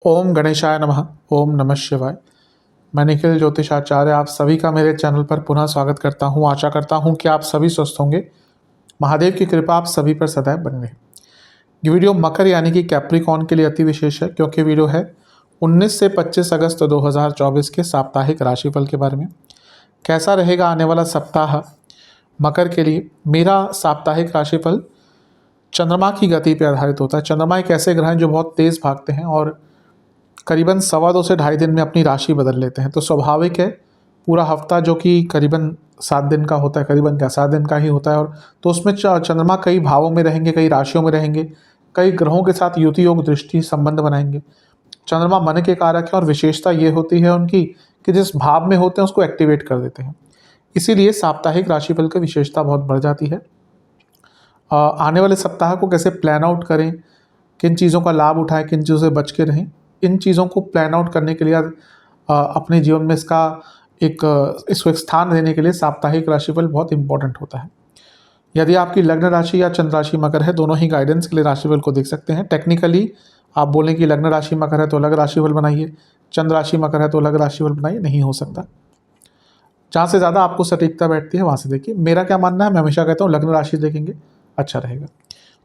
ओम गणेशाय नमः। ओम नमः शिवाय। मैं निखिल ज्योतिषाचार्य आप सभी का मेरे चैनल पर पुनः स्वागत करता हूं। आशा करता हूं कि आप सभी स्वस्थ होंगे। महादेव की कृपा आप सभी पर सदैव बनी रहे। ये वीडियो मकर यानी कि कैप्रिकॉर्न के लिए अति विशेष है, क्योंकि वीडियो है 19 से 25 अगस्त 2024 के साप्ताहिक राशिफल के बारे में। कैसा रहेगा आने वाला सप्ताह मकर के लिए। मेरा साप्ताहिक राशिफल चंद्रमा की गति पर आधारित होता है। चंद्रमा एक ऐसे ग्रह हैं जो बहुत तेज़ भागते हैं और करीबन 2.25 से 2.5 दिन में अपनी राशि बदल लेते हैं। तो स्वाभाविक है पूरा हफ्ता जो कि करीबन 7 दिन का होता है, करीबन क्या 7 दिन का ही होता है, और तो उसमें चंद्रमा कई भावों में रहेंगे, कई राशियों में रहेंगे, कई ग्रहों के साथ युति योग दृष्टि संबंध बनाएंगे। चंद्रमा मन के कारक है और विशेषता ये होती है उनकी कि जिस भाव में होते हैं उसको एक्टिवेट कर देते हैं। इसीलिए साप्ताहिक राशिफल की विशेषता बहुत बढ़ जाती है। आने वाले सप्ताह को कैसे प्लान आउट करें, किन चीज़ों का लाभ उठाएं, किन चीज़ों से बच के रहें, इन चीज़ों को प्लान आउट करने के लिए अपने जीवन में इसको एक स्थान देने के लिए साप्ताहिक राशिफल बहुत इंपॉर्टेंट होता है। यदि आपकी लग्न राशि या चंद्र राशि मकर है, दोनों ही गाइडेंस के लिए राशिफल को देख सकते हैं। टेक्निकली आप बोलें कि लग्न राशि मकर है तो अलग राशिफल बनाइए, चंद्र राशि मकर है तो अलग राशिफल बनाइए, नहीं हो सकता। जहाँ से ज़्यादा आपको सटीकता बैठती है वहाँ से देखिए। मेरा क्या मानना है, मैं हमेशा कहता हूँ लग्न राशि देखेंगे अच्छा रहेगा।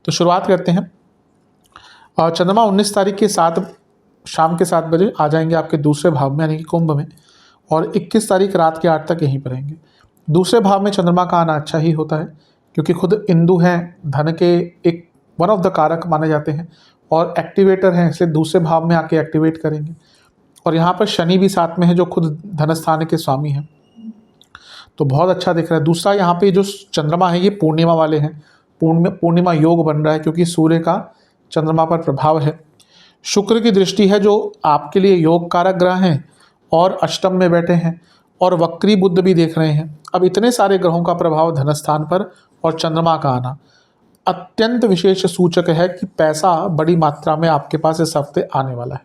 तो शुरुआत करते हैं। चंद्रमा 19 तारीख के शाम के 7 बजे आ जाएंगे आपके दूसरे भाव में यानी कि कुंभ में, और 21 तारीख रात के 8 तक यहीं पर रहेंगे। दूसरे भाव में चंद्रमा का आना अच्छा ही होता है, क्योंकि खुद इंदु हैं, धन के एक वन ऑफ द कारक माने जाते हैं और एक्टिवेटर हैं, इसलिए दूसरे भाव में आके एक्टिवेट करेंगे। और यहाँ पर शनि भी साथ में है जो खुद धन स्थान के स्वामी हैं, तो बहुत अच्छा दिख रहा है। दूसरा यहाँ पे जो चंद्रमा है ये पूर्णिमा वाले हैं, पूर्णिमा योग बन रहा है, क्योंकि सूर्य का चंद्रमा पर प्रभाव है। शुक्र की दृष्टि है जो आपके लिए योग कारक ग्रह हैं और अष्टम में बैठे हैं, और वक्री बुध भी देख रहे हैं। अब इतने सारे ग्रहों का प्रभाव धनस्थान पर और चंद्रमा का आना अत्यंत विशेष सूचक है कि पैसा बड़ी मात्रा में आपके पास इस हफ्ते आने वाला है।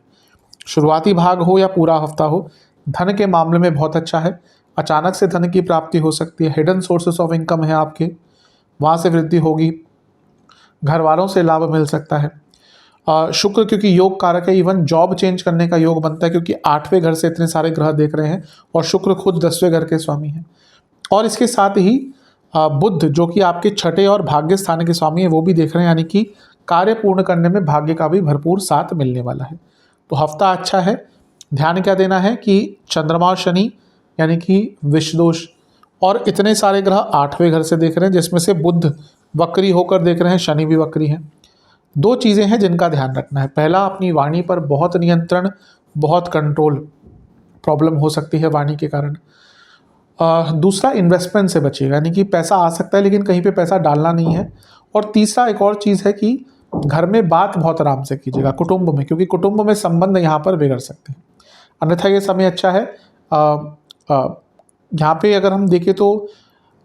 शुरुआती भाग हो या पूरा हफ्ता हो, धन के मामले में बहुत अच्छा है। अचानक से धन की प्राप्ति हो सकती है, हिडन सोर्सेस ऑफ इनकम है आपके, वहाँ से वृद्धि होगी, घर वालों से लाभ मिल सकता है। शुक्र क्योंकि योग कारक है, इवन जॉब चेंज करने का योग बनता है, क्योंकि 8वें घर से इतने सारे ग्रह देख रहे हैं और शुक्र खुद 10वें घर के स्वामी हैं। और इसके साथ ही बुध जो कि आपके 6ठे और भाग्य स्थान के स्वामी है वो भी देख रहे हैं, यानी कि कार्य पूर्ण करने में भाग्य का भी भरपूर साथ मिलने वाला है। तो हफ्ता अच्छा है। ध्यान क्या देना है कि चंद्रमा और शनि यानी कि विषदोष और इतने सारे ग्रह 8वें घर से देख रहे हैं, जिसमें से बुध वक्री होकर देख रहे हैं, शनि भी वक्री हैं। 2 चीज़ें हैं जिनका ध्यान रखना है। पहला, अपनी वाणी पर बहुत नियंत्रण, बहुत कंट्रोल, प्रॉब्लम हो सकती है वाणी के कारण। दूसरा, इन्वेस्टमेंट से बचिएगा, यानी कि पैसा आ सकता है लेकिन कहीं पे पैसा डालना नहीं है। और तीसरा एक और चीज़ है कि घर में बात बहुत आराम से कीजिएगा, कुटुंब में, क्योंकि कुटुंब में संबंध यहाँ पर बिगड़ सकते हैं। अन्यथा ये समय अच्छा है। यहाँ पे अगर हम देखें तो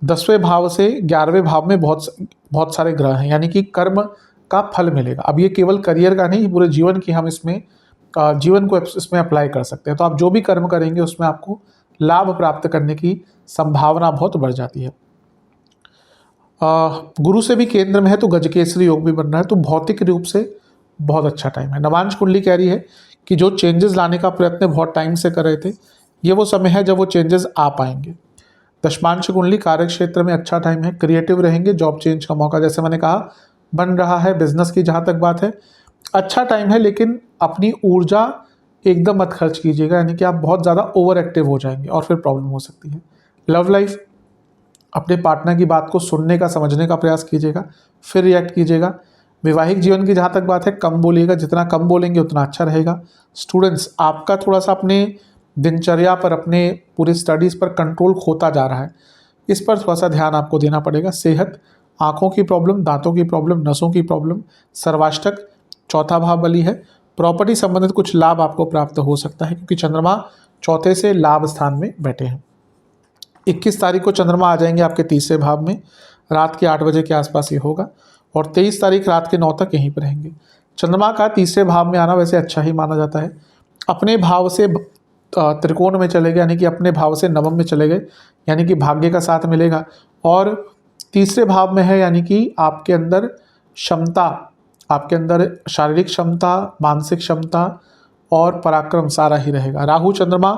10वें भाव से 11वें भाव में बहुत सारे ग्रह हैं, यानी कि कर्म का फल मिलेगा। अब ये केवल करियर का नहीं, पूरे जीवन की हम जीवन को इसमें अप्लाई कर सकते हैं। तो आप जो भी कर्म करेंगे उसमें आपको लाभ प्राप्त करने की संभावना बहुत बढ़ जाती है। गुरु से भी केंद्र में है तो गजकेसरी योग भी बन रहा है, तो भौतिक रूप से बहुत अच्छा टाइम है। नवांश कुंडली कह रही है कि जो चेंजेस लाने का प्रयत्न बहुत टाइम से कर रहे थे, ये वो समय है जब वो चेंजेस आ पाएंगे। दशमांश कुंडली कार्य क्षेत्र में अच्छा टाइम है, क्रिएटिव रहेंगे, जॉब चेंज का मौका जैसे मैंने कहा बन रहा है। बिजनेस की जहाँ तक बात है अच्छा टाइम है, लेकिन अपनी ऊर्जा एकदम मत खर्च कीजिएगा, यानी कि आप बहुत ज़्यादा ओवर एक्टिव हो जाएंगे और फिर प्रॉब्लम हो सकती है। लव लाइफ, अपने पार्टनर की बात को सुनने का, समझने का प्रयास कीजिएगा, फिर रिएक्ट कीजिएगा। वैवाहिक जीवन की जहाँ तक बात है कम बोलिएगा, जितना कम बोलेंगे उतना अच्छा रहेगा। स्टूडेंट्स, आपका थोड़ा सा अपने दिनचर्या पर, अपने पूरी स्टडीज़ पर कंट्रोल खोता जा रहा है, इस पर थोड़ा सा ध्यान आपको देना पड़ेगा। सेहत, आँखों की प्रॉब्लम, दांतों की प्रॉब्लम, नसों की प्रॉब्लम। सर्वाष्टक 4था भाव बली है, प्रॉपर्टी संबंधित कुछ लाभ आपको प्राप्त हो सकता है, क्योंकि चंद्रमा 4थे से लाभ स्थान में बैठे हैं। 21 तारीख को चंद्रमा आ जाएंगे आपके 3रे भाव में, रात के 8 बजे के आसपास ये होगा, और 23 तारीख रात के 9 तक यहीं पर रहेंगे। चंद्रमा का 3रे भाव में आना वैसे अच्छा ही माना जाता है। अपने भाव से त्रिकोण में चले गए, यानी कि अपने भाव से नवम में चले गए, यानी कि भाग्य का साथ मिलेगा। और 3रे भाव में है, यानी कि आपके अंदर क्षमता, आपके अंदर शारीरिक क्षमता, मानसिक क्षमता और पराक्रम सारा ही रहेगा। राहु चंद्रमा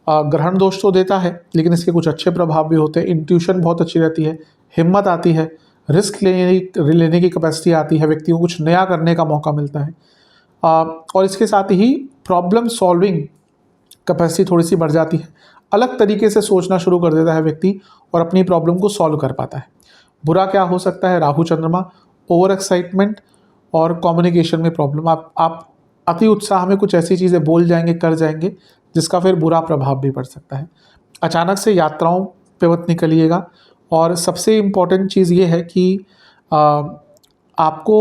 ग्रहण दोष तो देता है, लेकिन इसके कुछ अच्छे प्रभाव भी होते हैं। इंट्यूशन बहुत अच्छी रहती है, हिम्मत आती है, रिस्क लेने की कैपेसिटी आती है, व्यक्ति को कुछ नया करने का मौका मिलता है। और इसके साथ ही प्रॉब्लम सॉल्विंग कैपेसिटी थोड़ी सी बढ़ जाती है, अलग तरीके से सोचना शुरू कर देता है व्यक्ति और अपनी प्रॉब्लम को सॉल्व कर पाता है। बुरा क्या हो सकता है? राहु चंद्रमा ओवर एक्साइटमेंट और कम्युनिकेशन में प्रॉब्लम। आप अति उत्साह में कुछ ऐसी चीज़ें बोल जाएंगे, कर जाएंगे, जिसका फिर बुरा प्रभाव भी पड़ सकता है। अचानक से यात्राओं पे मत निकलिएगा। और सबसे इम्पॉर्टेंट चीज़ ये है कि आपको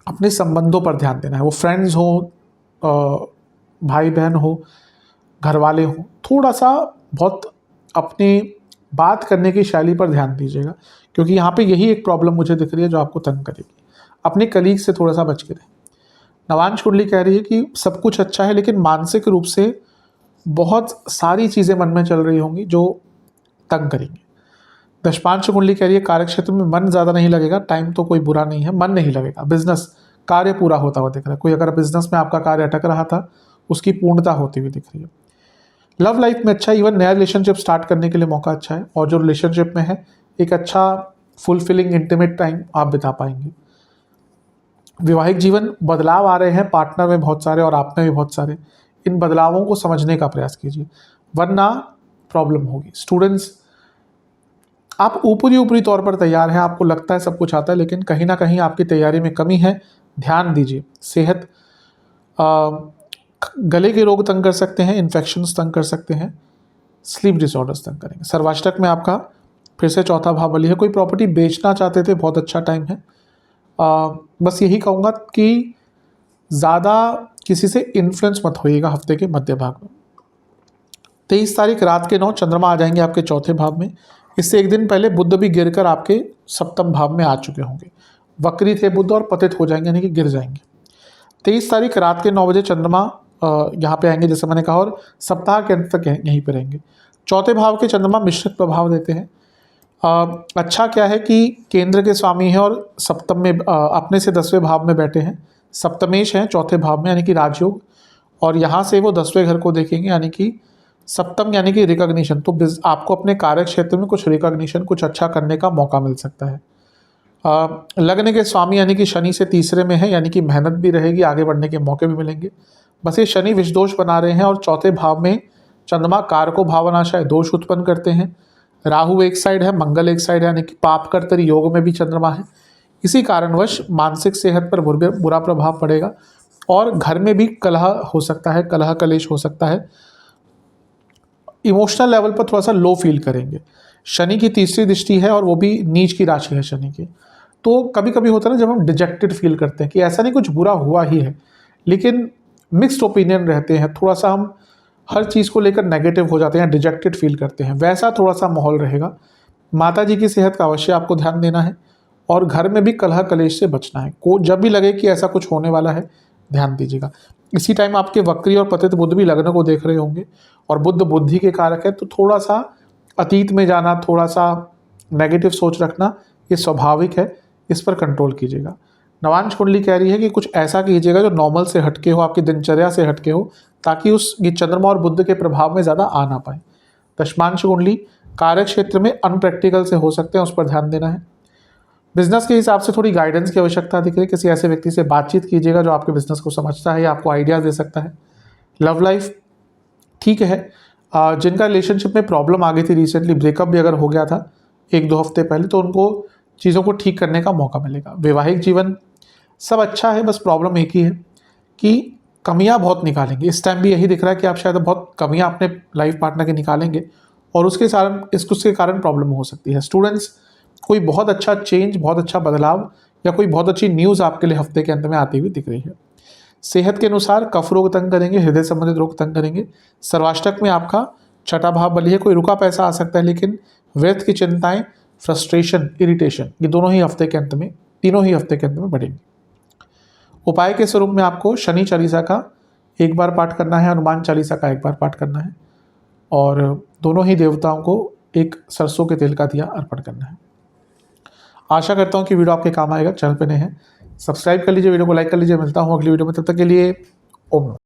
अपने संबंधों पर ध्यान देना है, वो फ्रेंड्स हो, भाई बहन हो, घर वाले हों, थोड़ा सा बहुत अपनी बात करने की शैली पर ध्यान दीजिएगा, क्योंकि यहाँ पे यही एक प्रॉब्लम मुझे दिख रही है जो आपको तंग करेगी। अपने कलीग से थोड़ा सा बच के रहें। नवांश कुंडली कह रही है कि सब कुछ अच्छा है, लेकिन मानसिक रूप से बहुत सारी चीज़ें मन में चल रही होंगी जो तंग करेंगी। दशपांश कुंडली कह रही है कार्य क्षेत्र में मन ज़्यादा नहीं लगेगा, टाइम तो कोई बुरा नहीं है, मन नहीं लगेगा। बिजनेस कार्य पूरा होता हुआ दिख रहा है, कोई अगर बिजनेस में आपका कार्य अटक रहा था उसकी पूर्णता होती हुई दिख रही है। लव लाइफ में अच्छा, इवन नया रिलेशनशिप स्टार्ट करने के लिए मौका अच्छा है, और जो रिलेशनशिप में है एक अच्छा फुलफिलिंग इंटीमेट टाइम आप बिता पाएंगे। वैवाहिक जीवन, बदलाव आ रहे हैं पार्टनर में बहुत सारे और आप में भी बहुत सारे, इन बदलावों को समझने का प्रयास कीजिए वरना प्रॉब्लम होगी। स्टूडेंट्स, आप ऊपरी तौर पर तैयार हैं, आपको लगता है सब कुछ आता है, लेकिन कहीं ना कहीं आपकी तैयारी में कमी है, ध्यान दीजिए। सेहत, गले के रोग तंग कर सकते हैं, इन्फेक्शंस तंग कर सकते हैं, स्लीप डिसऑर्डर्स तंग करेंगे। सर्वाष्टक में आपका फिर से चौथा भाव बली है, कोई प्रॉपर्टी बेचना चाहते थे, बहुत अच्छा टाइम है। बस यही कहूँगा कि ज़्यादा किसी से इन्फ्लुएंस मत होइएगा हफ्ते के मध्य भाग में। 23 तारीख रात के 9 चंद्रमा आ जाएंगे आपके चौथे भाव में। इससे एक दिन पहले बुध भी गिरकर आपके सप्तम भाव में आ चुके होंगे। वक्री थे बुध और पतित हो जाएंगे, यानी कि गिर जाएंगे। 23 तारीख रात के 9 बजे चंद्रमा यहाँ पे आएंगे, जैसे मैंने कहा, और सप्ताह के अंत तक यहीं पे रहेंगे। चौथे भाव के चंद्रमा मिश्रित प्रभाव देते हैं। अच्छा क्या है कि केंद्र के स्वामी हैं और सप्तम में अपने से 10वें भाव में बैठे हैं, सप्तमेश हैं चौथे भाव में, यानी कि राजयोग, और यहाँ से वो 10वें घर को देखेंगे, यानी कि सप्तम, यानी कि रिकॉग्निशन। तो आपको अपने कार्य क्षेत्र में कुछ रिकॉग्निशन, कुछ अच्छा करने का मौका मिल सकता है। लग्न के स्वामी यानी कि शनि से तीसरे में है, यानी कि मेहनत भी रहेगी, आगे बढ़ने के मौके भी मिलेंगे। बस ये शनि विषदोष बना रहे हैं, और चौथे भाव में चंद्रमा कारको भावनाशय दोष उत्पन्न करते हैं। राहु एक साइड है, मंगल एक साइड है, यानी कि पाप कर्तरी योग में भी चंद्रमा है। इसी कारणवश मानसिक सेहत पर बुरा प्रभाव पड़ेगा, और घर में भी कलह हो सकता है, कलह कलेश हो सकता है। इमोशनल लेवल पर थोड़ा सा लो फील करेंगे। शनि की तीसरी दृष्टि है, और वो भी नीच की राशि है शनि की। तो कभी कभी होता है ना, जब हम डिजेक्टेड फील करते हैं कि ऐसा नहीं कुछ बुरा हुआ ही है, लेकिन मिक्स्ड ओपिनियन रहते हैं, थोड़ा सा हम हर चीज़ को लेकर नेगेटिव हो जाते हैं, डिजेक्टेड फील करते हैं, वैसा थोड़ा सा माहौल रहेगा। माता जी की सेहत का अवश्य आपको ध्यान देना है, और घर में भी कलह कलेश से बचना है। को जब भी लगे कि ऐसा कुछ होने वाला है, ध्यान दीजिएगा। इसी टाइम आपके वक्री और पतित बुध भी लग्न को देख रहे होंगे, और बुध बुद्धि के कारक है, तो थोड़ा सा अतीत में जाना, थोड़ा सा नेगेटिव सोच रखना, ये स्वाभाविक है, इस पर कंट्रोल कीजिएगा। नवांश कुंडली कह रही है कि कुछ ऐसा कीजिएगा जो नॉर्मल से हटके हो, आपकी दिनचर्या से हटके हो, ताकि ये चंद्रमा और बुध के प्रभाव में ज़्यादा आ ना पाए। दशमांश कुंडली कार्य क्षेत्र में अनप्रैक्टिकल से हो सकते हैं, उस पर ध्यान देना है। बिजनेस के हिसाब से थोड़ी गाइडेंस की आवश्यकता दिख रही है, किसी ऐसे व्यक्ति से बातचीत कीजिएगा जो आपके बिजनेस को समझता है या आपको आइडियाज़ दे सकता है। लव लाइफ ठीक है। जिनका रिलेशनशिप में प्रॉब्लम आ गई थी, रिसेंटली ब्रेकअप भी अगर हो गया था 1-2 हफ्ते पहले, तो उनको चीज़ों को ठीक करने का मौका मिलेगा। वैवाहिक जीवन सब अच्छा है, बस प्रॉब्लम एक ही है कि कमियां बहुत निकालेंगे। इस टाइम भी यही दिख रहा है कि आप शायद बहुत कमियां अपने लाइफ पार्टनर के निकालेंगे, और उसके कारण प्रॉब्लम हो सकती है। स्टूडेंट्स, कोई बहुत अच्छा चेंज, बहुत अच्छा बदलाव या कोई बहुत अच्छी न्यूज़ आपके लिए हफ्ते के अंत में आती हुई दिख रही है। सेहत के अनुसार कफ रोग तंग करेंगे, हृदय संबंधित रोग तंग करेंगे। सर्वाष्टक में आपका छठा भाव बली है, कोई रुका पैसा आ सकता है, लेकिन व्यर्थ की चिंताएं, फ्रस्ट्रेशन, इरिटेशन, ये तीनों ही हफ्ते के अंत में बढ़ेंगी। उपाय के स्वरूप में आपको शनि चालीसा का एक बार पाठ करना है, हनुमान चालीसा का एक बार पाठ करना है, और दोनों ही देवताओं को एक सरसों के तेल का दिया अर्पण करना है। आशा करता हूँ कि वीडियो आपके काम आएगा। चैनल पे नए हैं, सब्सक्राइब कर लीजिए, वीडियो को लाइक कर लीजिए। मिलता हूँ अगली वीडियो में, तब तक के लिए ओम नमः।